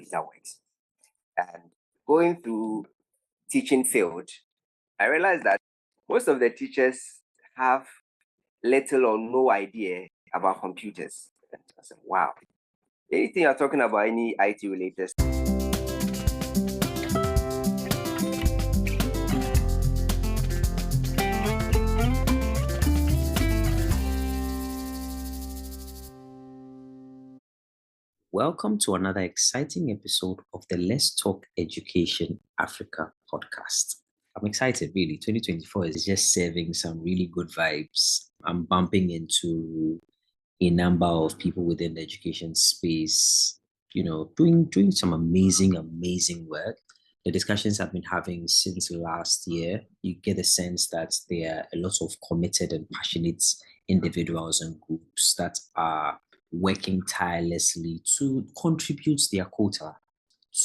visa works. And going through teaching field, I realized that most of the teachers have little or no idea about computers. I said, wow. Anything you're talking about, any IT related. Welcome to another exciting episode of the Let's Talk Education Africa podcast. I'm excited, really. 2024 is just serving some really good vibes. I'm bumping into a number of people within the education space, doing some amazing work. The discussions I've been having since last year, you get a sense that there are a lot of committed and passionate individuals and groups that are working tirelessly to contribute their quota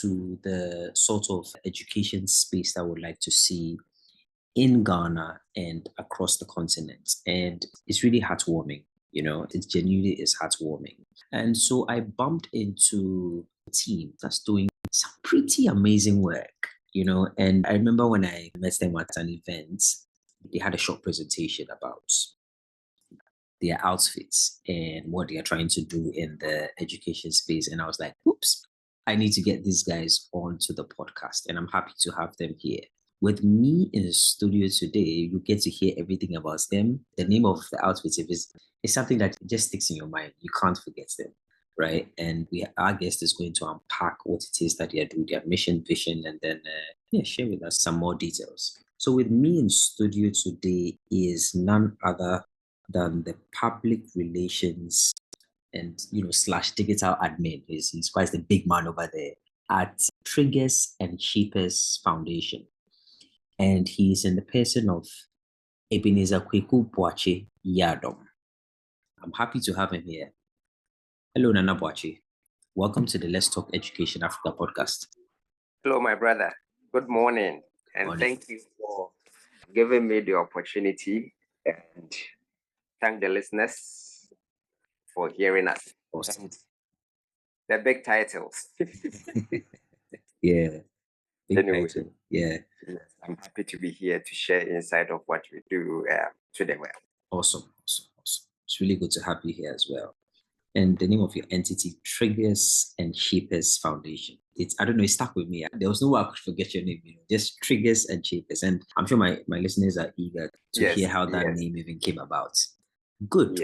to the sort of education space that I would like to see in Ghana and across the continent. And it's really heartwarming, it genuinely is heartwarming. And so I bumped into a team that's doing some pretty amazing work, and I remember when I met them at an event, they had a short presentation about their outfits and what they are trying to do in the education space. And I was like, oops, I need to get these guys onto the podcast. And I'm happy to have them here. With me in the studio today, you get to hear everything about them. The name of the outfits is something that just sticks in your mind. You can't forget them, right? And our guest is going to unpack what it is that they are doing, their mission, vision, and then share with us some more details. So with me in studio today is none other than the public relations and / digital admin. He's quite the big man over there at Triggers and Shapers Foundation. And he's in the person of Ebenezer Kweku Boache Yadom. I'm happy to have him here. Hello, Nana Boache. Welcome to the Let's Talk Education Africa podcast. Hello, my brother. Good morning. And thank you for giving me the opportunity, and thank the listeners for hearing us. Awesome. And the big titles. Yeah. Anyway, yeah. Yes, I'm happy to be here to share insight of what we do to the world. Awesome. It's really good to have you here as well. And the name of your entity, Triggers and Shapers Foundation. It stuck with me. There was no way I could forget your name, just Triggers and Shapers. And I'm sure my listeners are eager to hear how that name even came about. Good.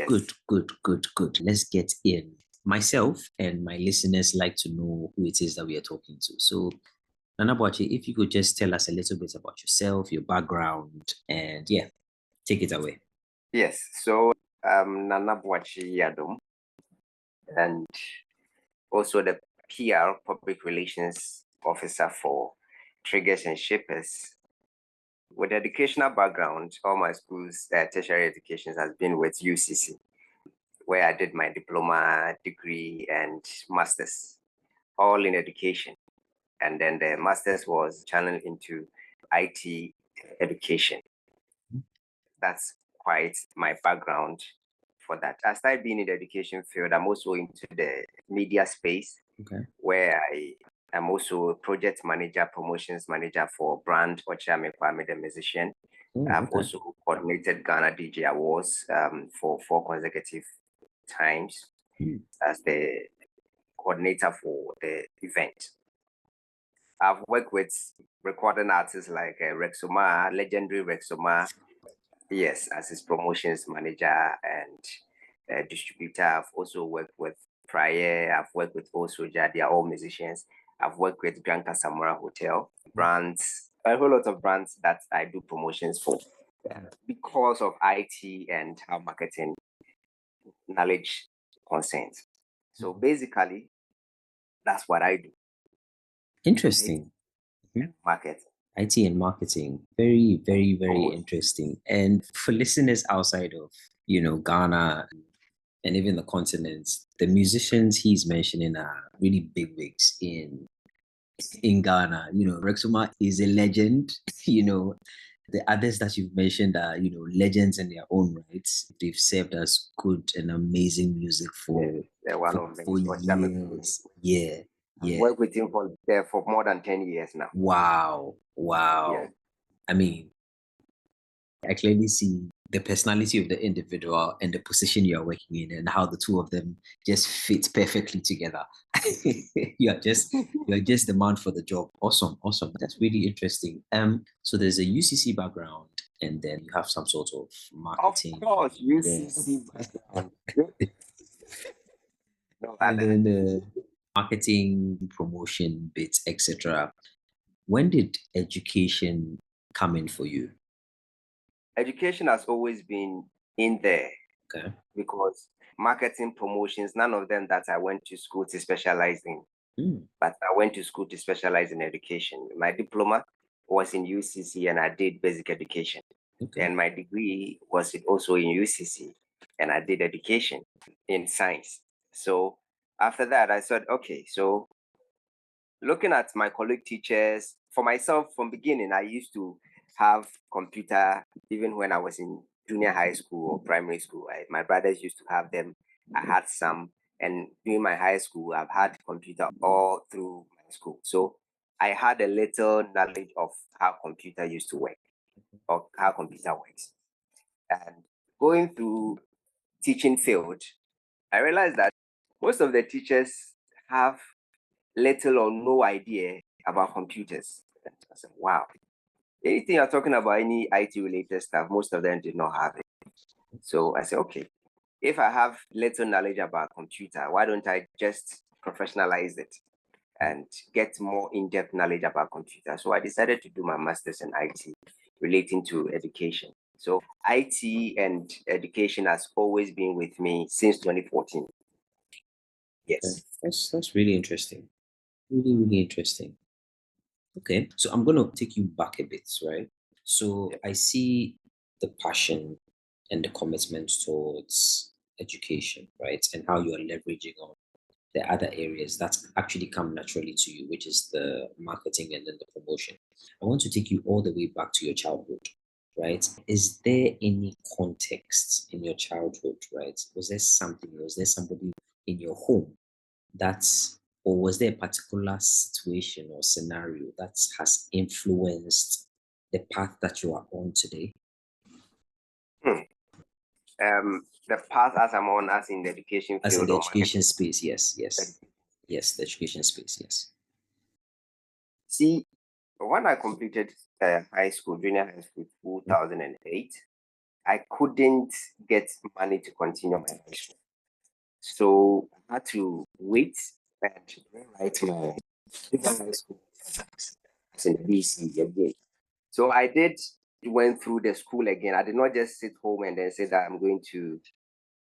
Let's get in. Myself and my listeners like to know who it is that we are talking to. So, Nana Boache, if you could just tell us a little bit about yourself, your background, and take it away. Yes, so Nana Boache Yadom, and also the PR, Public Relations Officer for Triggers and Shapers. With educational background, all my schools, tertiary education has been with UCC, where I did my diploma, degree, and master's, all in education. And then the master's was channeled into IT education. That's quite my background for that. I started being in the education field. I'm also into the media space, where I am also a project manager, promotions manager for brand Kwame Nyatuame, the musician. I've also coordinated Ghana DJ Awards for 4 consecutive times as the coordinator for the event. I've worked with recording artists like Rexoma, legendary Rexoma, yes, as his promotions manager and distributor. I've also worked with Prayer. I've worked with Osoja. They are all musicians. I've worked with Grand Samara Hotel brands, a whole lot of brands that I do promotions for because of IT and how marketing knowledge concerns. So basically, that's what I do. Interesting. Market. IT and marketing. Very, very, very interesting. And for listeners outside of, Ghana and even the continent, the musicians he's mentioning are really big wigs in Ghana. Rexoma is a legend. The others that you've mentioned are, legends in their own rights. They've served us good and amazing music for years. Yeah. I've Yeah. worked with him for more than 10 years now. Wow. Yeah. I mean, I clearly see the personality of the individual and the position you are working in, and how the two of them just fit perfectly together. you're just the man for the job. Awesome. That's really interesting. So there's a UCC background, and then you have some sort of marketing. Of course, Yes. UCC background. No, And then the marketing, promotion bits, etc. When did education come in for you? education has always been in there Okay. because marketing, promotions, none of them that I went to school to specialize in. But I went to school to specialize in education. My diploma was in UCC and I did basic education. Okay. And my degree was also in UCC and I did education in science. So after that, I said, okay, so looking at my colleague teachers, for myself from beginning, I used to have computer even when I was in junior high school or primary school. My brothers used to have them. I had some. And during my high school, I've had computer all through my school. So I had a little knowledge of how computer used to work or how computer works. And going through teaching field, I realized that most of the teachers have little or no idea about computers. And I said, wow. Anything you're talking about, any IT related stuff, most of them did not have it. So I said, okay, if I have little knowledge about computer, why don't I just professionalize it and get more in-depth knowledge about computer? So I decided to do my master's in IT relating to education. So IT and education has always been with me since 2014. Yes. That's really interesting. Really interesting. Okay. So I'm gonna take you back a bit, right? So I see the passion and the commitment towards education, right? And how you are leveraging on the other areas that actually come naturally to you, which is the marketing and then the promotion. I want to take you all the way back to your childhood, right? Is there any context in your childhood, right? Was there somebody in your home that's, or was there a particular situation or scenario that has influenced the path that you are on today? The path as I'm on as in the education As in field the or education marketing. space, yes. The education space, yes. See, when I completed high school, junior high school, 2008, I couldn't get money to continue my high school. So I had to wait and rewrite my junior high school as in the BC again. So I went through the school again. I did not just sit home and then say that I'm going to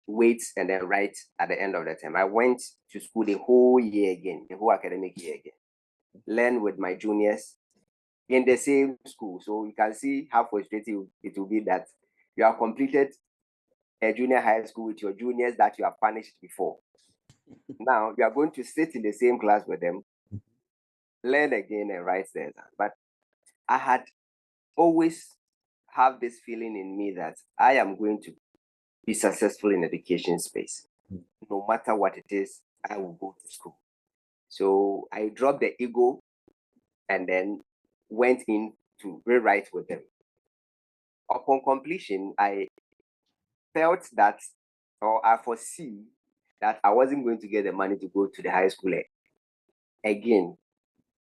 wait and then write at the end of the term. I went to school the whole year again, the whole academic year again. Learn with my juniors in the same school. So you can see how frustrating it will be that you have completed a junior high school with your juniors that you have punished before. Now you are going to sit in the same class with them, learn again and write the exam. But I had always have this feeling in me that I am going to be successful in education space. No matter what it is, I will go to school. So I dropped the ego and then went in to rewrite with them. Upon completion, I felt that, or I foresee that I wasn't going to get the money to go to the high school again.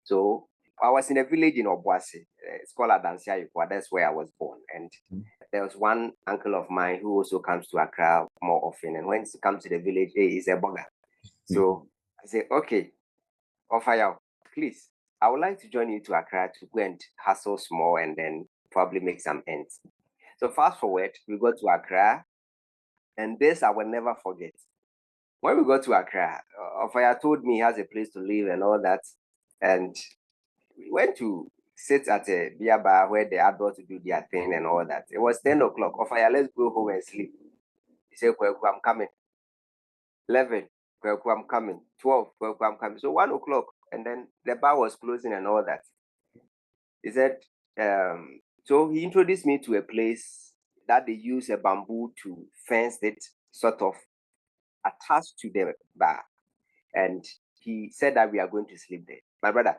So I was in a village in Obuasi. It's called Adansia Yukwa. That's where I was born. And there was one uncle of mine who also comes to Accra more often. And when he comes to the village, hey, he's a burger. So I said, okay, Ofaya, please, I would like to join you to Accra to go and hustle small and then probably make some ends. So fast forward, we go to Accra, and this I will never forget. When we got to Accra, Ofaya told me he has a place to live and all that. And we went to sit at a beer bar where the adults do their thing and all that. It was 10 o'clock. Ofaya, let's go home and sleep. He said, Kweku, I'm coming. 11, Kweku, I'm coming. 12, Kweku, I'm coming. So 1 o'clock, and then the bar was closing and all that. He said, so he introduced me to a place that they use a bamboo to fence it, sort of attached to the bar. And he said that we are going to sleep there. My brother,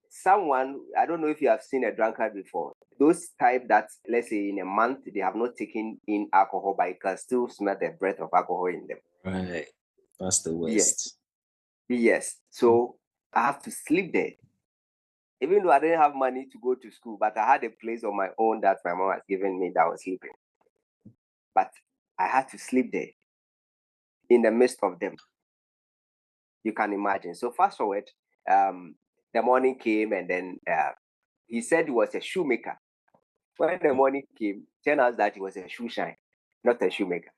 someone, I don't know if you have seen a drunkard before. Those type that, let's say in a month, they have not taken in alcohol, but you can still smell the breath of alcohol in them. Right. That's the Yes. worst. Yes. So I have to sleep there. Even though I didn't have money to go to school, but I had a place on my own that my mom has given me that I was sleeping. But I had to sleep there in the midst of them. You can imagine. So fast forward, the morning came, and then he said he was a shoemaker. When the morning came, turned out that he was a shoe shine, not a shoemaker.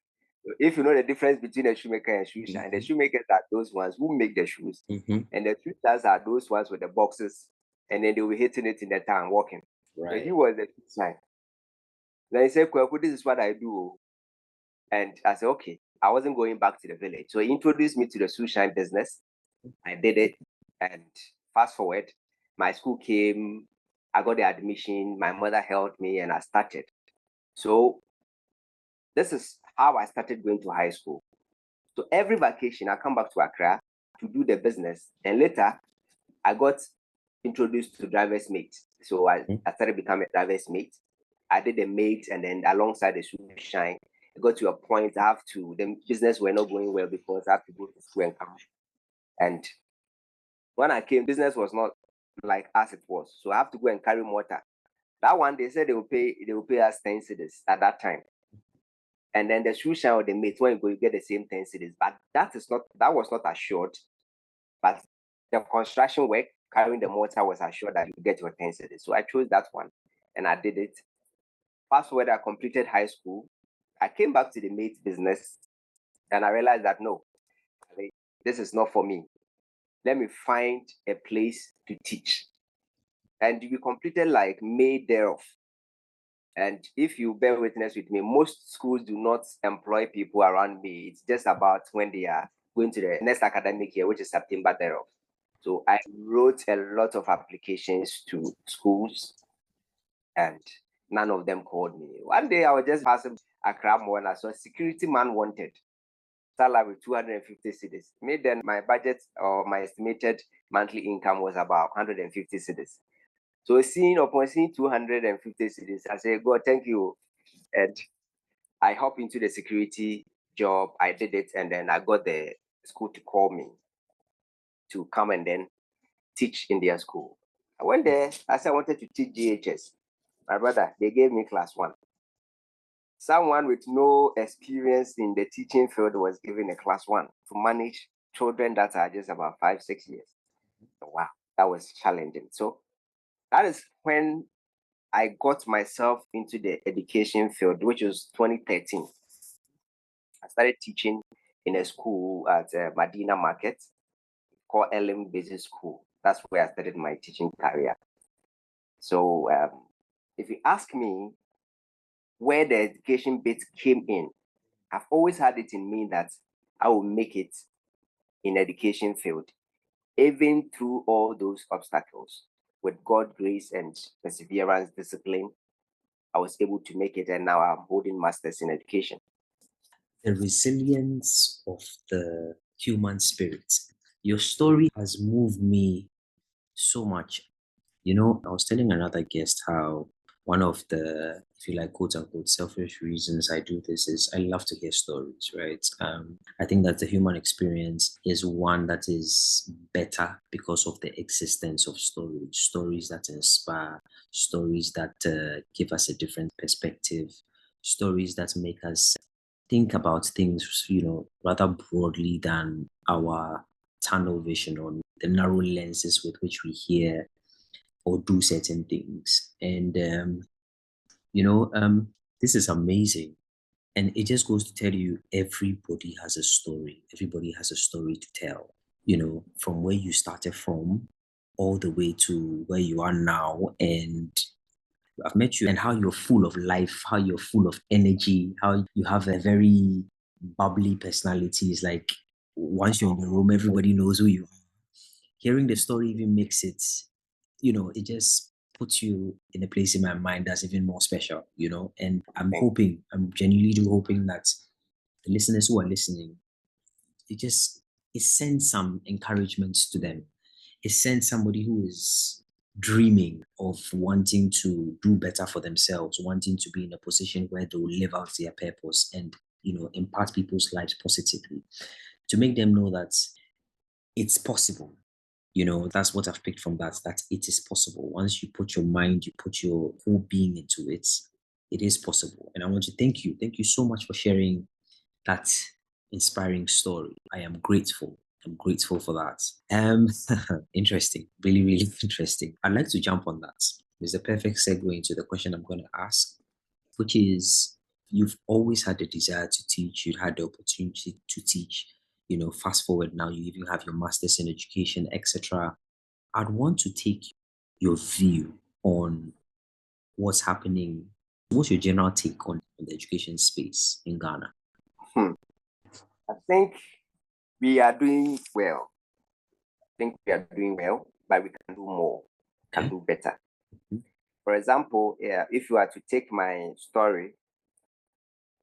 So if you know the difference between a shoemaker and a shoe shine, the shoemakers are those ones who make the shoes, and the shoe shines are those ones with the boxes, and then they were hitting it in the town walking. So he was the shoe shine. Then he said, "Kweku, this is what I do." And I said, okay. I wasn't going back to the village. So he introduced me to the shoe shine business. I did it. And fast forward, my school came, I got the admission, my mother helped me, and I started. So this is how I started going to high school. So every vacation, I come back to Accra to do the business. And later, I got introduced to driver's mate. So I started becoming a driver's mate. I did the mate, and then alongside the shoe shine, it got to a point the business were not going well because I have to go to school and come. And when I came, business was not like as it was. So I have to go and carry mortar. That one, they said they will pay us 10 cedis at that time. And then the shoe shine or the mate, when you go, you get the same 10 cedis. But that was not assured. But the construction work, carrying the mortar was assured that you get your 10 cedis. So I chose that one and I did it. Fast forward, I completed high school. I came back to the mate business and I realized that no, this is not for me. Let me find a place to teach. And we completed like May thereof. And if you bear witness with me, most schools do not employ people around me. It's just about when they are going to the next academic year, which is September thereof. So I wrote a lot of applications to schools and none of them called me. One day I was just passing Accra Mall and I saw a security man wanted. Salary 250 cedis. Made then my budget or my estimated monthly income was about 150 cedis. So upon seeing 250 cedis, I said, God, thank you. And I hopped into the security job. I did it, and then I got the school to call me to come and then teach in their school. I went there. I said I wanted to teach GHS. My brother, they gave me class 1. Someone with no experience in the teaching field was given a class 1 to manage children that are just about 5, 6 years. Wow, that was challenging. So that is when I got myself into the education field, which was 2013. I started teaching in a school at Medina Market called LM Business School. That's where I started my teaching career. So if you ask me where the education bit came in, I've always had it in me that I will make it in education field, even through all those obstacles. With God's grace and perseverance, discipline, I was able to make it, and now I'm holding masters in education. The resilience of the human spirit. Your story has moved me so much. You know, I was telling another guest how one of the, if you like, quote unquote, selfish reasons I do this is I love to hear stories, right? I think that the human experience is one that is better because of the existence of stories that inspire, stories that give us a different perspective, stories that make us think about things, rather broadly than our tunnel vision or the narrow lenses with which we hear or do certain things. And, this is amazing. And it just goes to tell you everybody has a story. Everybody has a story to tell, from where you started from all the way to where you are now. And I've met you and how you're full of life, how you're full of energy, how you have a very bubbly personality. It's like once you're in the room, everybody knows who you are. Hearing the story even makes it, it just puts you in a place in my mind that's even more special, and I'm genuinely hoping that the listeners who are listening, it sends some encouragement to them. It sends somebody who is dreaming of wanting to do better for themselves, wanting to be in a position where they will live out their purpose and, impact people's lives positively, to make them know that it's possible. That's what I've picked from that it is possible. Once you put your mind, you put your whole being into it, it is possible. And I want to thank you. Thank you so much for sharing that inspiring story. I am grateful. I'm grateful for that. Interesting. Really, really interesting. I'd like to jump on that. It's a perfect segue into the question I'm going to ask, which is, you've always had the desire to teach. You'd had the opportunity to teach. Fast forward now, you even have your master's in education, etc. I'd want to take your view on what's happening. What's your general take on the education space in Ghana? I think we are doing well. But we can do more, can do better. For example, if you are to take my story,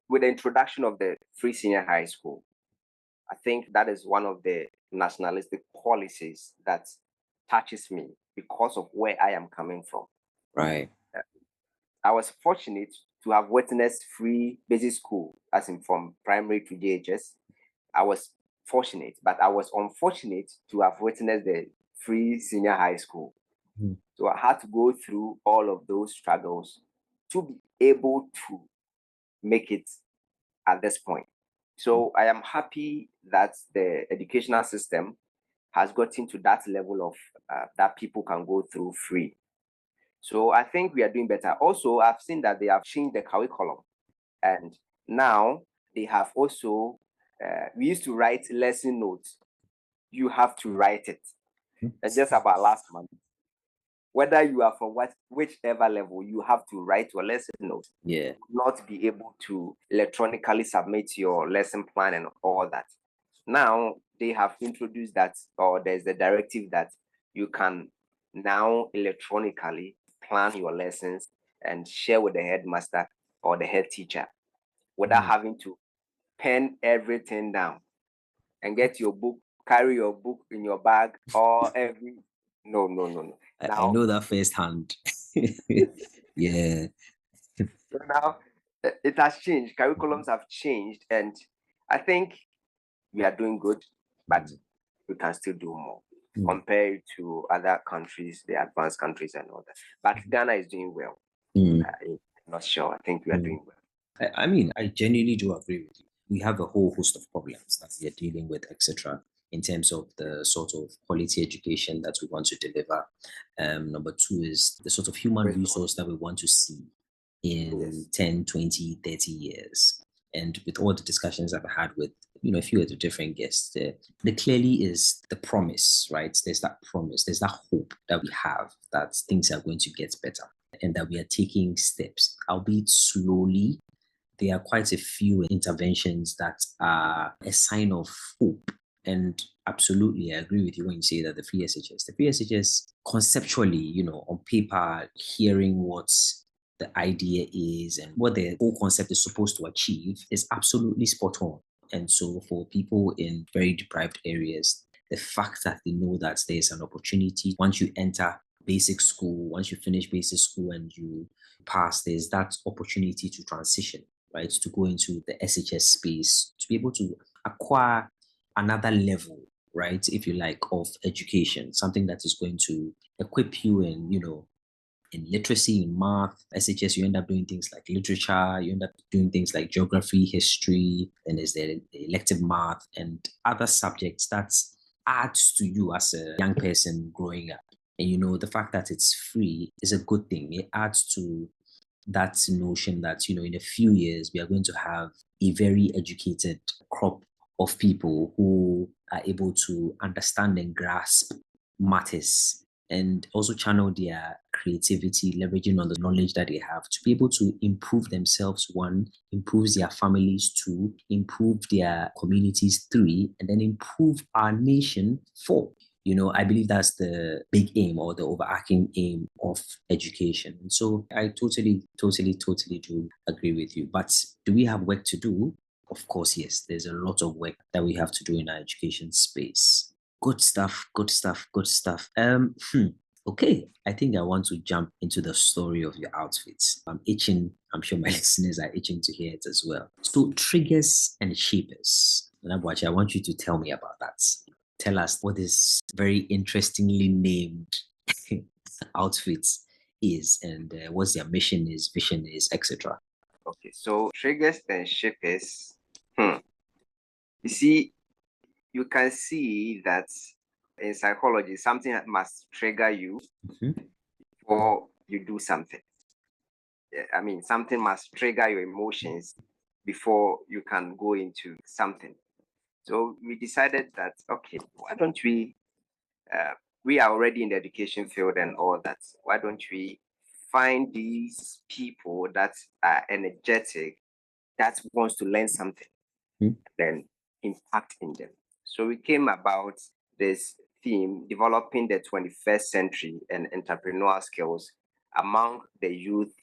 with the introduction of the free senior high school, I think that is one of the nationalistic policies that touches me because of where I am coming from. Right. I was fortunate to have witnessed free basic school, as in from primary to JHS. I was fortunate, but I was unfortunate to have witnessed the free senior high school. So I had to go through all of those struggles to be able to make it at this point. So I am happy that the educational system has gotten to that level of that people can go through free. So I think we are doing better. Also, I've seen that they have changed the curriculum, and now they have also, we used to write lesson notes. You have to write it. And just about last month, whether you are from whichever level, you have to write your lesson notes. Yeah. Not be able to electronically submit your lesson plan and all that. Now they have introduced that, or there's the directive that you can now electronically plan your lessons and share with the headmaster or the head teacher without having to pen everything down and get your book, carry your book in your bag or every. No. I know that firsthand. Yeah. So now it has changed. Curriculums have changed, and I think we are doing good, but we can still do more compared to other countries, the advanced countries and all that. But Ghana is doing well. I'm not sure. I think we are doing well. I mean, I genuinely do agree with you. We have a whole host of problems that we are dealing with, etc., in terms of the sort of quality education that we want to deliver. Number two is the sort of human resource that we want to see in 10, 20, 30 years. And with all the discussions I've had with, a few of the different guests, there clearly is the promise, right? There's that promise, there's that hope that we have that things are going to get better and that we are taking steps, albeit slowly. There are quite a few interventions that are a sign of hope. And absolutely, I agree with you when you say that the free SHS conceptually, on paper, hearing what the idea is and what the whole concept is supposed to achieve is absolutely spot on. And so for people in very deprived areas, the fact that they know that there's an opportunity once you enter basic school, once you finish basic school and you pass, there's that opportunity to transition, right? To go into the SHS space, to be able to acquire another level, right, if you like, of education, something that is going to equip you in, in literacy, in math. SHS, you end up doing things like literature, you end up doing things like geography, history, and there's the elective math and other subjects that adds to you as a young person growing up. And the fact that it's free is a good thing. It adds to that notion that, in a few years, we are going to have a very educated crop of people who are able to understand and grasp matters and also channel their creativity, leveraging on the knowledge that they have to be able to improve themselves, one, improve their families, two, improve their communities, three, and then improve our nation, four. I believe that's the big aim or the overarching aim of education. And so I totally do agree with you. But do we have work to do? of course, yes, there's a lot of work that we have to do in our education space. Good stuff, good stuff, good stuff. Okay, I think I want to jump into the story of your outfits. I'm itching, I'm sure my listeners are itching to hear it as well. So, triggers and shapers. Nabwachi, I want you to tell me about that. Tell us what this very interestingly named outfits is and what their mission is, vision is, etc. Okay, so triggers and shapers. You see, you can see that in psychology, something must trigger you before you do something. I mean, something must trigger your emotions before you can go into something. So we decided that, okay, why don't we are already in the education field and all that. Why don't we find these people that are energetic, that wants to learn something, then impact in them. So we came about this theme, developing the 21st century and entrepreneurial skills among the youth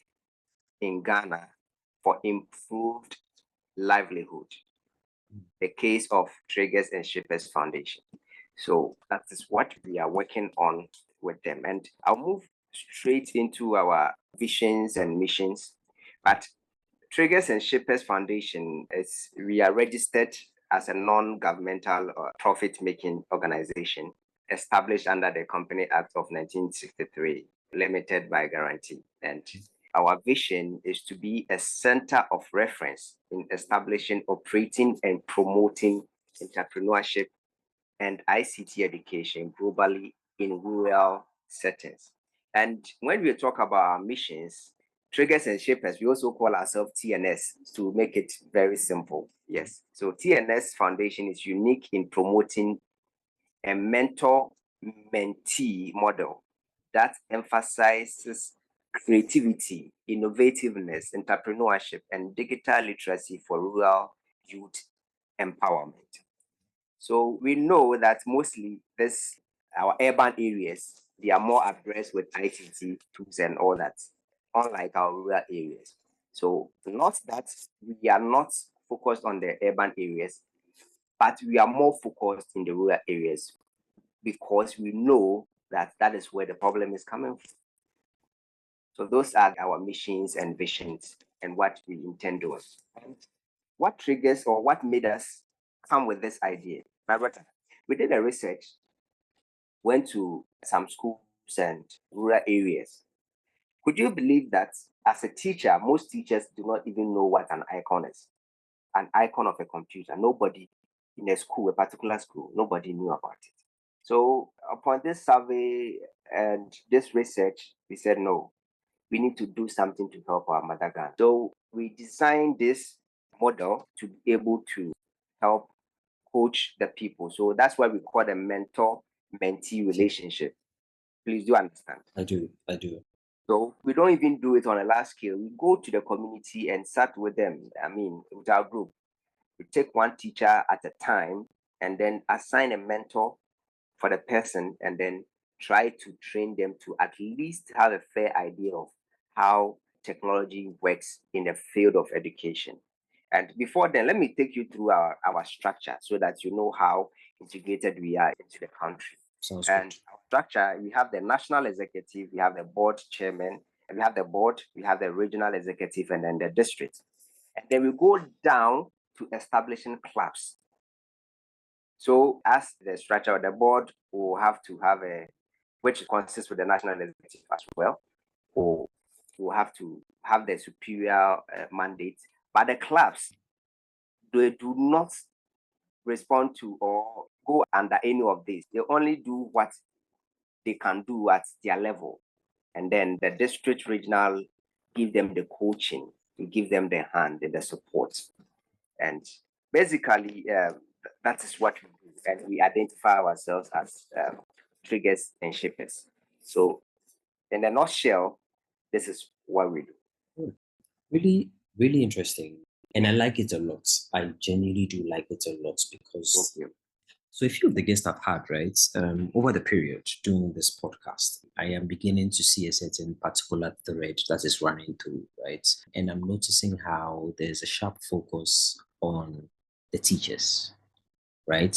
in Ghana for improved livelihood. The case of Triggers and Shapers Foundation. So that is what we are working on with them. And I'll move straight into our visions and missions. But Triggers and Shapers Foundation is we are registered as a non-governmental or profit-making organization established under the Company Act of 1963, limited by guarantee. And our vision is to be a center of reference in establishing, operating, and promoting entrepreneurship and ICT education globally in rural settings. And when we talk about our missions, Triggers and Shapers, we also call ourselves TNS to make it very simple. Yes. So TNS Foundation is unique in promoting a mentor-mentee model that emphasizes creativity, innovativeness, entrepreneurship, and digital literacy for rural youth empowerment. So we know that mostly our urban areas, they are more abreast with ICT tools and all that, unlike our rural areas. So not that we are not focused on the urban areas, but we are more focused in the rural areas because we know that that is where the problem is coming from. So those are our missions and visions and what we intend doing. And what triggers or what made us come with this idea? My brother, we did a research, went to some schools and rural areas. Could you believe that as a teacher, most teachers do not even know what an icon is? An icon of a computer. Nobody in a school, a particular school, nobody knew about it. So upon this survey and this research, we said, no, we need to do something to help our mother Ghana. So we designed this model to be able to help coach the people. So that's why we call the mentor-mentee relationship. Please do understand. I do. So we don't even do it on a large scale. We go to the community and start with them. I mean, with our group. We take one teacher at a time and then assign a mentor for the person and then try to train them to at least have a fair idea of how technology works in the field of education. And before then, let me take you through our structure so that you know how integrated we are into the country. Sounds And good. our structure, we have the national executive, we have the board chairman, and we have the board, we have the regional executive, and then the district. And then we go down to establishing clubs. So as the structure of the board will have to have which consists with the national executive as well, or will have to have the superior mandate. But the clubs, they do not respond to or go under any of this. They only do what they can do at their level. And then the district regional give them the coaching, to give them the hand and the support. And basically, that is what we do. And we identify ourselves as triggers and shapers. So, in a nutshell, this is what we do. Really, really interesting. And I like it a lot. I genuinely do like it a lot because Thank you. so a few of the guests I've had, right, over the period doing this podcast, I am beginning to see a certain particular thread that is running through, right? And I'm noticing how there's a sharp focus on the teachers, right?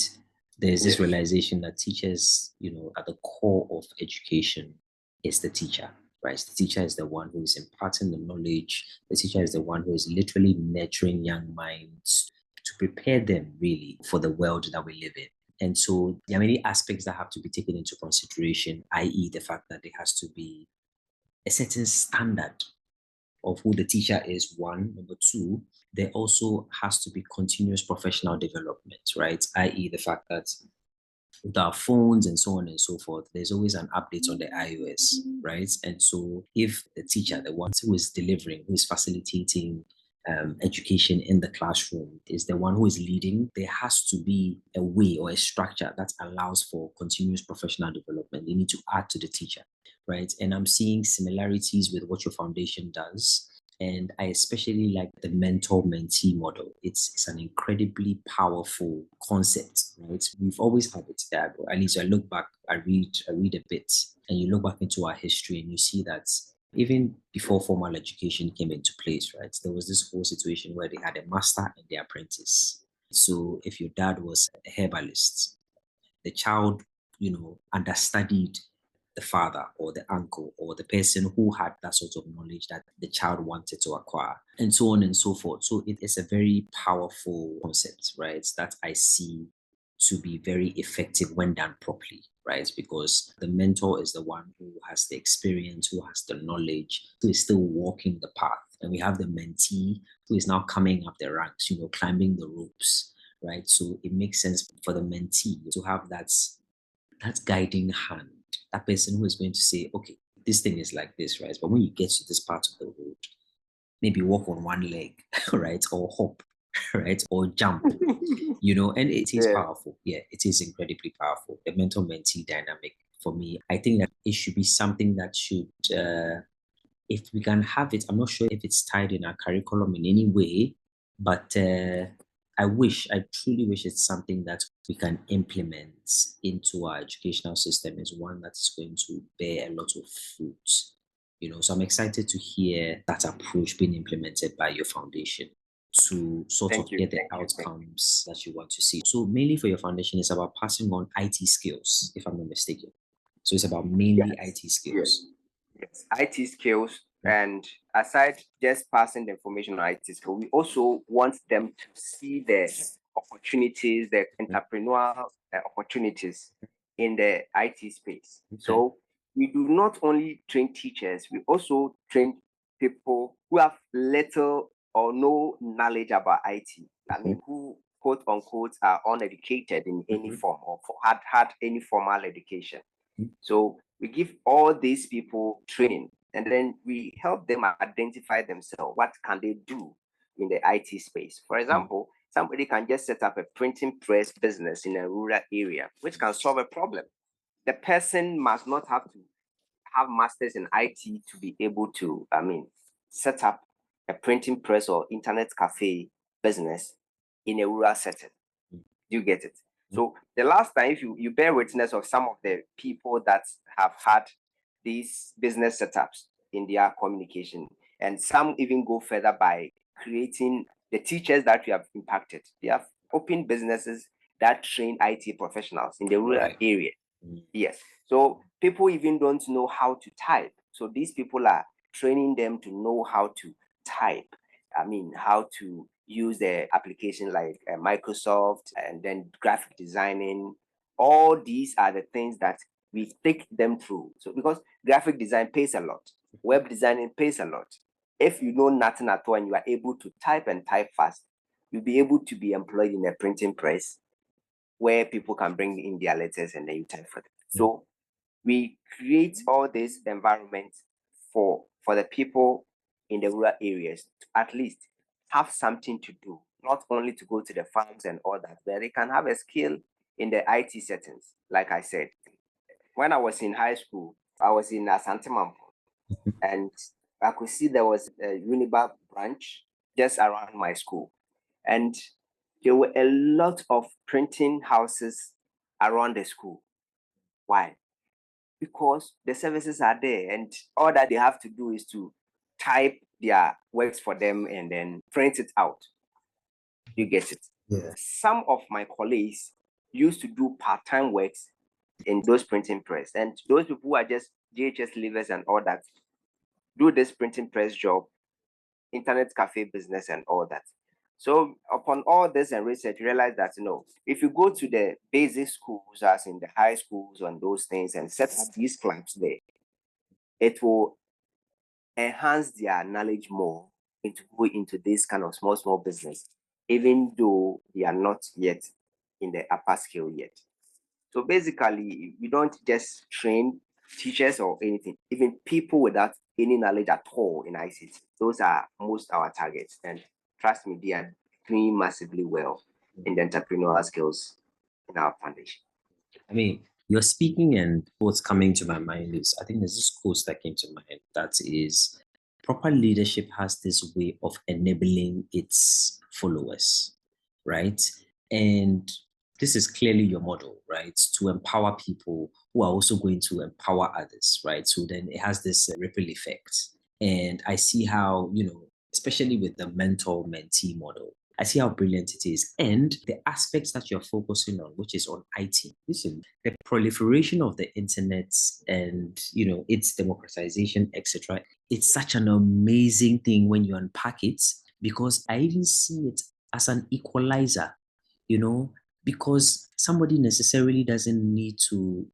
There's this realization that teachers, at the core of education is the teacher, right? The teacher is the one who is imparting the knowledge. The teacher is the one who is literally nurturing young minds to prepare them really for the world that we live in. And so there are many aspects that have to be taken into consideration, i.e., the fact that there has to be a certain standard of who the teacher is, one. Number two, there also has to be continuous professional development, right? I.e., the fact that with our phones and so on and so forth, there's always an update on the iOS, right? And so if the teacher, the one who is delivering, who is facilitating education in the classroom, is the one who is leading, there has to be a way or a structure that allows for continuous professional development. They need to add to the teacher, right? And I'm seeing similarities with what your foundation does. And I especially like the mentor-mentee model. It's an incredibly powerful concept, right? We've always had it there. At least I look back, I read a bit, and you look back into our history and you see that even before formal education came into place, right, there was this whole situation where they had a master and the apprentice. So if your dad was a herbalist, the child, understudied the father or the uncle or the person who had that sort of knowledge that the child wanted to acquire, and so on and so forth. So it is a very powerful concept, right, that I see to be very effective when done properly, right? Because the mentor is the one who has the experience, who has the knowledge, who is still walking the path. And we have the mentee who is now coming up the ranks, climbing the ropes, right? So it makes sense for the mentee to have that guiding hand, that person who is going to say, okay, this thing is like this, right? But when you get to this part of the road, maybe walk on one leg, right? Or hop, right? Or jump, and it is powerful. Yeah, it is incredibly powerful. The mentor-mentee dynamic for me, I think that it should be something that should, if we can have it, I'm not sure if it's tied in our curriculum in any way, but I truly wish it's something that we can implement into our educational system is one that's going to bear a lot of fruit. So I'm excited to hear that approach being implemented by your foundation to sort of get the outcomes that you want to see. So mainly for your foundation, it's about passing on IT skills, if I'm not mistaken. So it's about mainly IT skills. Yes, IT skills. And aside just passing the information on IT skills, we also want them to see the opportunities, the entrepreneurial opportunities in the IT space. So we do not only train teachers, we also train people who have little or no knowledge about IT. I mean, who quote unquote are uneducated in any form or had any formal education. So we give all these people training, and then we help them identify themselves. What can they do in the IT space? For example, somebody can just set up a printing press business in a rural area, which can solve a problem. The person must not have to have masters in IT to be able to, set up a printing press or internet cafe business in a rural setting. Do you get it? So the last time, if you bear witness of some of the people that have had these business setups in their communication, and some even go further by creating the teachers that we have impacted. They have opened businesses that train IT professionals in the rural area. Yes. So people even don't know how to type. So these people are training them to know how to type. How to use the application like Microsoft, and then graphic designing. All these are the things that we take them through. So because graphic design pays a lot, web designing pays a lot. If you know nothing at all and you are able to type and type fast, you'll be able to be employed in a printing press where people can bring in their letters and then you type for them. So we create all this environment for the people in the rural areas to at least have something to do, not only to go to the farms and all that, but they can have a skill in the IT settings. Like I said, when I was in high school, I was in Asante Mampo, and I could see there was a Uniba branch just around my school. And there were a lot of printing houses around the school. Why? Because the services are there, and all that they have to do is to type their works for them and then print it out. You get it? Yeah. Some of my colleagues used to do part-time works in those printing press, and those people who are just JHS leavers and all that do this printing press job, internet cafe business and all that. So upon all this and research, realize that if you go to the basic schools, as in the high schools and those things, and set up these clubs there, it will enhance their knowledge more into go into this kind of small business, even though they are not yet in the upper scale yet. So basically, we don't just train teachers or anything, even people without any knowledge at all in ICT. Those are most our targets. And trust me, they are doing massively well in the entrepreneurial skills in our foundation. I mean, you're speaking, and what's coming to my mind is I think there's this quote that came to mind that is proper leadership has this way of enabling its followers, right? And this is clearly your model, right? To empower people who are also going to empower others, right? So then it has this ripple effect. And I see how, especially with the mentor-mentee model, I see how brilliant it is. And the aspects that you're focusing on, which is on IT. Listen, the proliferation of the internet and, its democratization, etc. It's such an amazing thing when you unpack it, because I even see it as an equalizer, because somebody necessarily doesn't need to,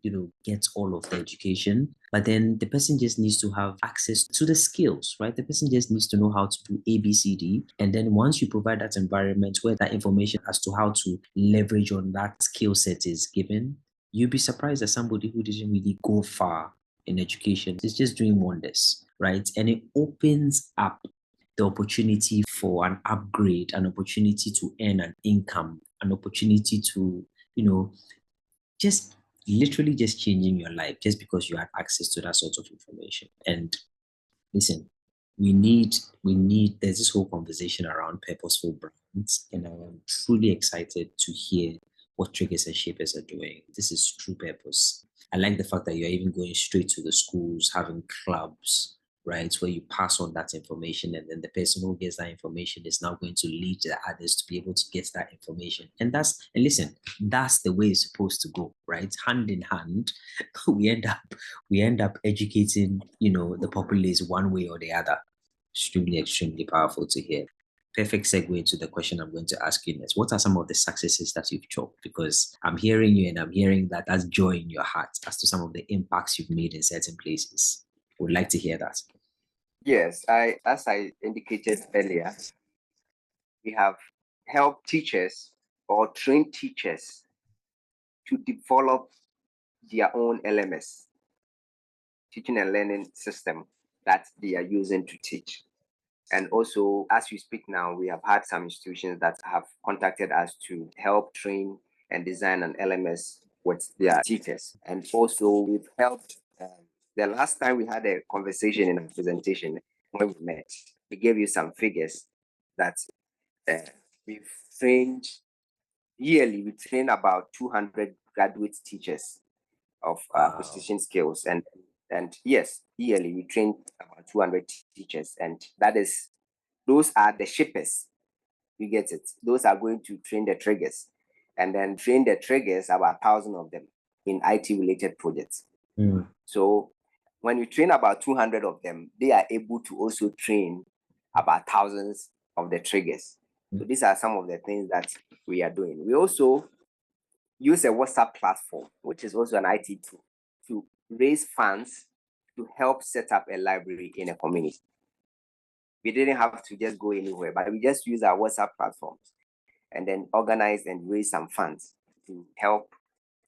get all of the education, but then the person just needs to have access to the skills, right? The person just needs to know how to do ABCD. And then once you provide that environment where that information as to how to leverage on that skill set is given, you'll be surprised that somebody who didn't really go far in education is just doing wonders, right? And it opens up the opportunity for an upgrade, an opportunity to earn an income, an opportunity to, just literally just changing your life just because you have access to that sort of information. And listen, there's this whole conversation around purposeful brands, and I'm truly excited to hear what Triggers and Shapers are doing. This is true purpose. I like the fact that you're even going straight to the schools, having clubs, right, where you pass on that information, and then the person who gets that information is now going to lead the others to be able to get that information. And listen, that's the way it's supposed to go, right? Hand in hand, we end up educating, the populace one way or the other. Extremely powerful to hear. Perfect segue into the question I'm going to ask you next. What are some of the successes that you've chalked? Because I'm hearing you and I'm hearing that that's joy in your heart as to some of the impacts you've made in certain places. Would like to hear that. Yes, as I indicated earlier, we have helped teachers or trained teachers to develop their own LMS, teaching and learning system, that they are using to teach. And also, as we speak now, we have had some institutions that have contacted us to help train and design an LMS with their teachers. And also, we've helped. The last time we had a conversation in a presentation when we met, we gave you some figures that we've trained yearly. We train about 200 graduate teachers of precision skills, and yes, yearly we train about 200 teachers, and those are the shippers. You get it? Those are going to train the triggers, and then train the triggers, about 1,000 of them in IT related projects. So when you train about 200 of them, they are able to also train about thousands of the triggers. So these are some of the things that we are doing. We also use a WhatsApp platform, which is also an IT tool, to raise funds to help set up a library in a community. We didn't have to just go anywhere, but we just use our WhatsApp platforms and then organize and raise some funds to help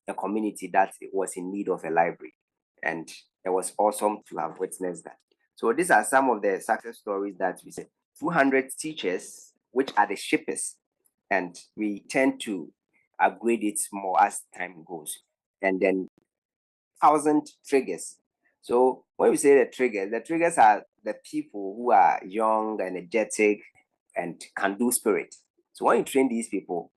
a community that was in need of a library. And it was awesome to have witnessed that. So these are some of the success stories that we said. 200 teachers, which are the shippers, and we tend to upgrade it more as time goes. And then 1,000 triggers. So when we say the triggers are the people who are young, energetic, and can do spirit. So when you train these people,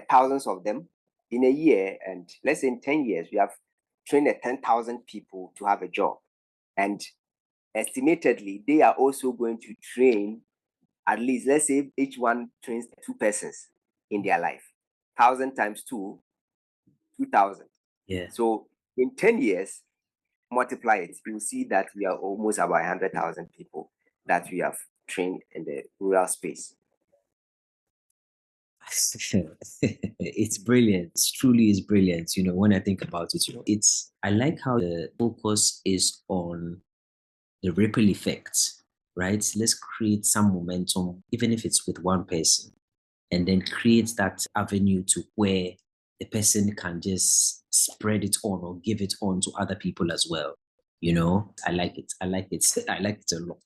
thousands of them in a year, and let's say in 10 years, we have trained 10,000 people to have a job. And estimatedly, they are also going to train at least, let's say each one trains 2 persons in their life. 1,000 times 2, 2,000. Yeah. So in 10 years, multiply it, you'll see that we are almost about 100,000 people that we have trained in the rural space. It's brilliant. It truly is brilliant. When I think about it, I like how the focus is on the ripple effects, right? Let's create some momentum, even if it's with one person, and then create that avenue to where the person can just spread it on or give it on to other people as well. I like it. I like it. I like it a lot.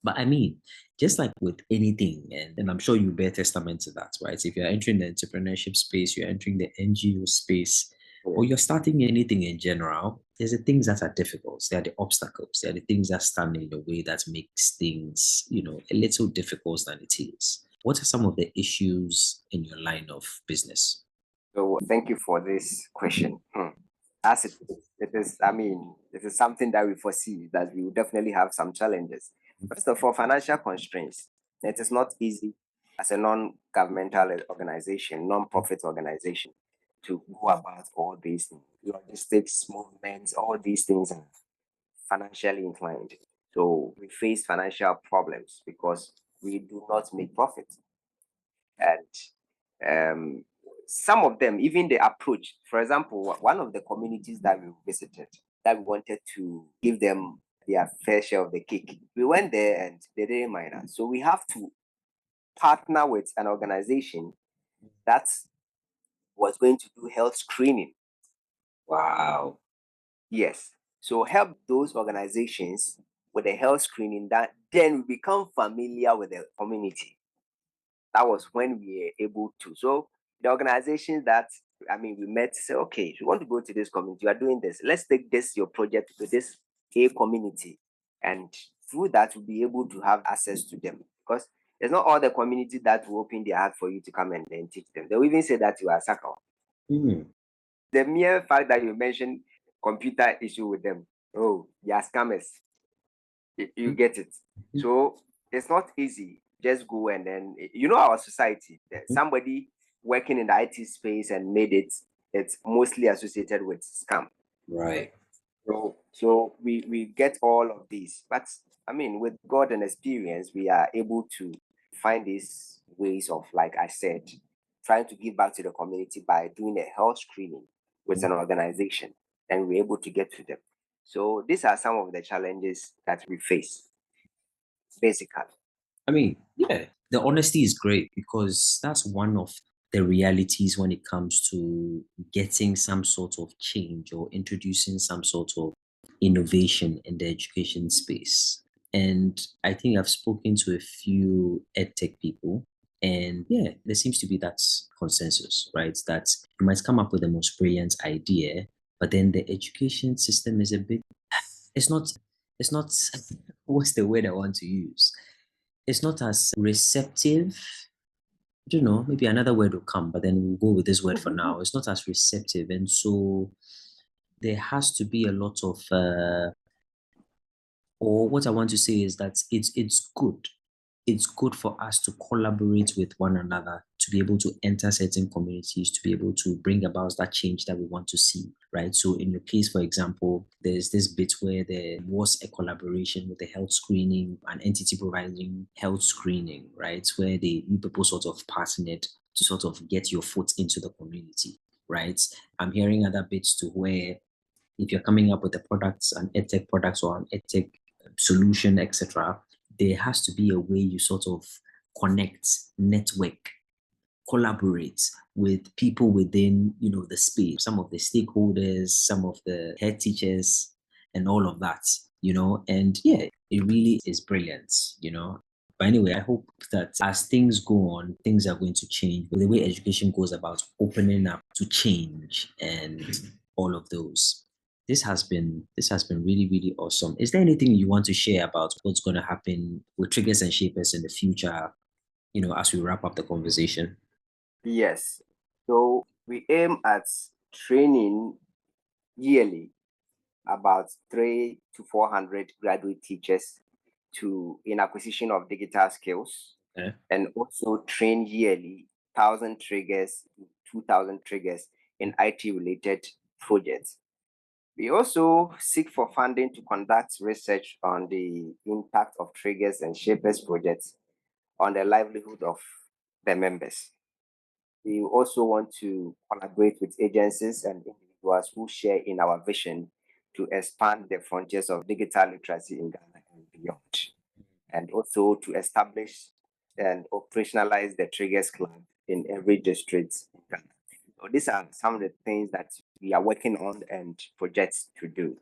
But I mean, just like with anything, and I'm sure you bear testament to that, right? If you're entering the entrepreneurship space, you're entering the NGO space, or you're starting anything in general, there's the things that are difficult. There are the obstacles. There are the things that stand in the way that makes things, a little difficult than it is. What are some of the issues in your line of business? So thank you for this question. As it is something that we foresee that we will definitely have some challenges. First of all, financial constraints. It is not easy as a non-governmental organization, non-profit organization, to go about all these things. Logistics, movements, all these things are financially inclined. So we face financial problems because we do not make profit. And some of them, even the approach, for example, one of the communities that we visited, that we wanted to give them their fair share of the cake, we went there and they didn't mind us. So we have to partner with an organization that was going to do health screening. Wow. Yes. So help those organizations with the health screening, that then we become familiar with the community. That was when we were able to. So the organizations that we met say, okay, if you want to go to this community, you are doing this. Let's take this your project to this A community, and through that we'll be able to have access to them, because there's not all the community that will open their heart for you to come and then teach them. They'll even say that you are sucker. The mere fact that you mentioned computer issue with them, oh, they are scammers. You get it. So it's not easy. Just go and then our society. Somebody working in the IT space and made it's mostly associated with scam. Right. So we get all of these. But with God and experience, we are able to find these ways of, like I said, trying to give back to the community by doing a health screening with an organization, and we're able to get to them. So these are some of the challenges that we face, basically. Yeah, the honesty is great, because that's one of the realities when it comes to getting some sort of change or introducing some sort of innovation in the education space. And I think I've spoken to a few edtech people, and yeah, there seems to be that consensus, right? That you might come up with the most brilliant idea, but then the education system is a bit, it's not, what's the word I want to use? It's not as receptive. I don't know, maybe another word will come, but then we'll go with this word for now. It's not as receptive. And so there has to be a lot of, or what I want to say is that it's good. It's good for us to collaborate with one another, to be able to enter certain communities, to be able to bring about that change that we want to see, right? So in your case, for example, there's this bit where there was a collaboration with the health screening, an entity providing health screening, right? Where you people sort of partnered to sort of get your foot into the community, right? I'm hearing other bits to where if you're coming up with the products, an edtech products or an edtech solution, etc., there has to be a way you sort of connect, network, collaborate with people within, the space, some of the stakeholders, some of the head teachers, and all of that, and yeah, it really is brilliant. But anyway, I hope that as things go on, things are going to change. But the way education goes about opening up to change and all of those. This has been really, really awesome. Is there anything you want to share about what's going to happen with Triggers and Shapers in the future, as we wrap up the conversation? Yes. So we aim at training yearly about 300 to 400 graduate teachers in acquisition of digital skills, and also train yearly 1,000 triggers to 2,000 triggers in IT-related projects. We also seek for funding to conduct research on the impact of triggers and shapers projects on the livelihood of the members. We also want to collaborate with agencies and individuals who share in our vision to expand the frontiers of digital literacy in Ghana and beyond, and also to establish and operationalize the Triggers Club in every district in Ghana. So these are some of the things that we are working on and projects to do.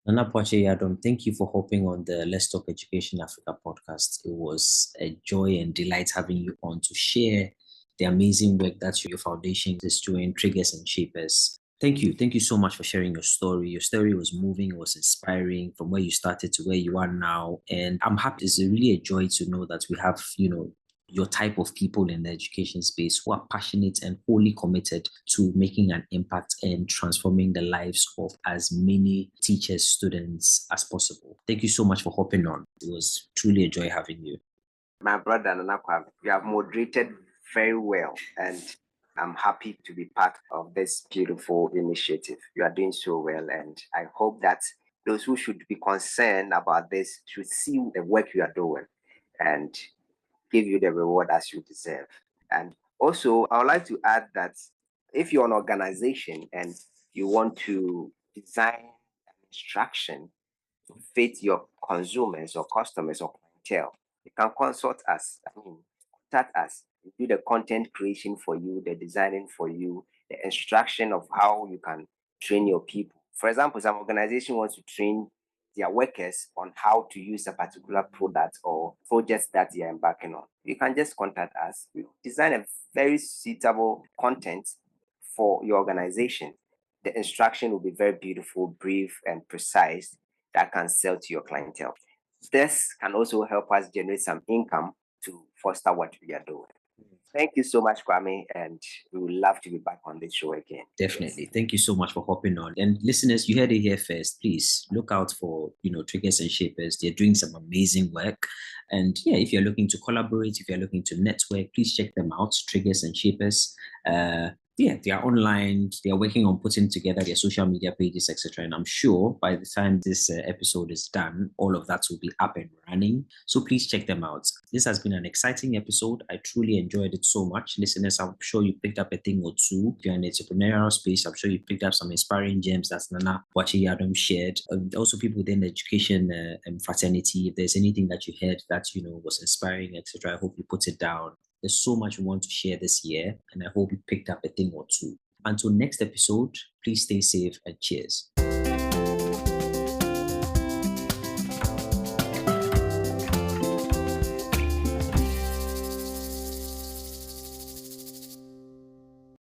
Nana Poache Yadom, thank you for hopping on the Let's Talk Education Africa podcast. It was a joy and delight having you on to share the amazing work that your foundation is doing, Triggers and Shapers. Thank you. Thank you so much for sharing your story. Your story was moving, it was inspiring from where you started to where you are now. And I'm happy. It's really a joy to know that we have, your type of people in the education space who are passionate and wholly committed to making an impact and transforming the lives of as many teachers, students as possible. Thank you so much for hopping on. It was truly a joy having you. My brother Nana Kwame, you have moderated very well, and I'm happy to be part of this beautiful initiative. You are doing so well, and I hope that those who should be concerned about this should see the work you are doing and give you the reward as you deserve. And also, I would like to add that if you're an organization and you want to design an instruction to fit your consumers or customers or clientele, you can consult us. Contact us. We do the content creation for you, the designing for you, the instruction of how you can train your people. For example, some organization wants to train their workers on how to use a particular product or projects that they are embarking on. You can just contact us. We design a very suitable content for your organization. The instruction will be very beautiful, brief, and precise that can sell to your clientele. This can also help us generate some income to foster what we are doing. Thank you so much, Kwame, and we would love to be back on this show again. Definitely. Yes. Thank you so much for hopping on. And listeners, you heard it here first. Please look out for, Triggers and Shapers. They're doing some amazing work. And yeah, if you're looking to collaborate, if you're looking to network, please check them out, Triggers and Shapers. They are online. They are working on putting together their social media pages, etc. And I'm sure by the time this episode is done, all of that will be up and running. So please check them out. This has been an exciting episode. I truly enjoyed it so much. Listeners, I'm sure you picked up a thing or two. If you're in the entrepreneurial space, I'm sure you picked up some inspiring gems that Nana Poache Yadom shared. Also, people within the education fraternity, if there's anything that you heard that was inspiring, etc., I hope you put it down. There's so much we want to share this year, and I hope you picked up a thing or two. Until next episode, please stay safe and cheers.